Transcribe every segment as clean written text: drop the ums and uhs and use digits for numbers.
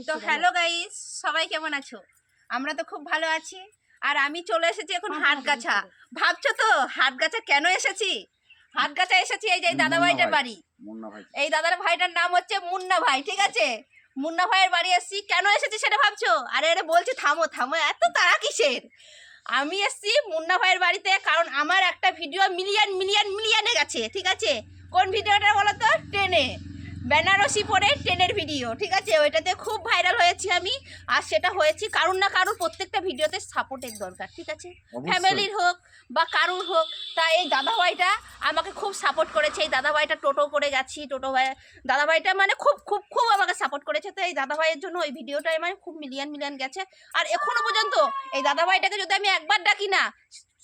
তো hello guys, সবাই কেমন আছো? আমরা তো খুব ভালো আছি। আর আমি চলে এসেছি এখন হাটগাছা। ভাবছো তো হাটগাছা কেন এসেছি? হাটগাছা এসেছি এই যে দাদা ভাইটার বাড়ি। এই দাদার ভাইটার নাম হচ্ছে মুন্না ভাই, ঠিক আছে? মুন্না ভাইয়ের বাড়ি এসেছি। কেন এসেছি সেটা ভাবছো? আরে আরে বলছি থামো থামো, এত তাড়া কিসের? আমি এসেছি মুন্না ভাইয়ের বাড়িতে কারণ আমার একটা ভিডিও মিলিয়নে গেছে, ঠিক আছে? কোন ভিডিওটা বলো তো? ট্রেনে বেনারসি পরে ট্রেনের ভিডিও, ঠিক আছে? ওইটাতে খুব ভাইরাল হয়েছি আমি। আর সেটা হয়েছি কারুর না কারুর প্রত্যেকটা ভিডিওতে সাপোর্টের দরকার, ঠিক আছে? ফ্যামিলির হোক বা কারুর হোক। তা এই দাদাভাইটা আমাকে খুব সাপোর্ট করেছে। এই দাদাভাইটা টোটো করে গেছি, টোটো ভাই দাদাভাইটা মানে খুব খুব খুব আমাকে সাপোর্ট করেছে। তো এই দাদাভাইয়ের জন্য ওই ভিডিওটা আমার খুব মিলিয়ন গেছে। আর এখনো পর্যন্ত এই দাদাভাইটাকে যদি আমি একবার ডাকি না,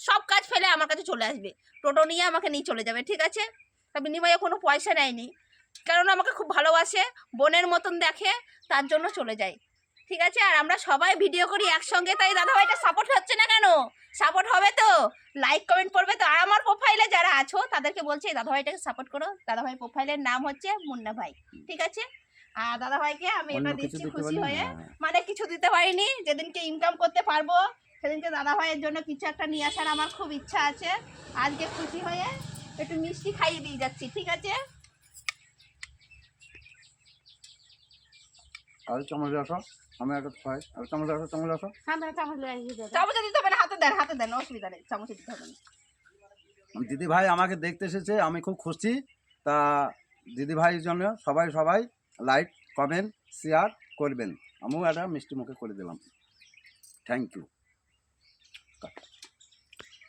সব কাজ ফেলে আমার কাছে চলে আসবে, টোটো নিয়ে আমাকে নিয়ে চলে যাবে, ঠিক আছে? তা বিনিময়ে কোনো পয়সা নেয়নি, কারণ আমাকে খুব ভালোবাসে, বোনের মতন দেখে, তার জন্য চলে যায়, ঠিক আছে? আর আমরা সবাই ভিডিও করি একসঙ্গে। তাই দাদাভাইটা সাপোর্ট হচ্ছে না কেন? সাপোর্ট হবে তো, লাইক কমেন্ট করবে তো। আর আমার প্রোফাইলে যারা আছো তাদেরকে বলছি এই দাদাভাইটাকে সাপোর্ট করো। দাদাভাই প্রোফাইলের নাম হচ্ছে মুন্না ভাই, ঠিক আছে? আর দাদাভাইকে আমি এটা দিচ্ছি খুশি হয়ে, মানে কিছু দিতে পারিনি। যেদিনকে ইনকাম করতে পারবো সেদিনকে দাদাভাইয়ের জন্য কিছু একটা নিয়ে আসার আমার খুব ইচ্ছা আছে। আজকে খুশি হয়ে একটু মিষ্টি খাইয়ে দিয়ে যাচ্ছি, ঠিক আছে? আর চামচ আসো, আমি একটা খাই। আর চামচ আসো, চামচ আসো। চামচে দিতে হবে না, হাতে দেন, অসুবিধা নেই, চামচে দিতে হবে না। দিদি ভাই আমাকে দেখতে এসেছে, আমি খুব খুশি। তা দিদি ভাইয়ের জন্য সবাই লাইক কমেন্ট শেয়ার করবেন। আমিও একটা মিষ্টি মুখে করে দিলাম। Thank you.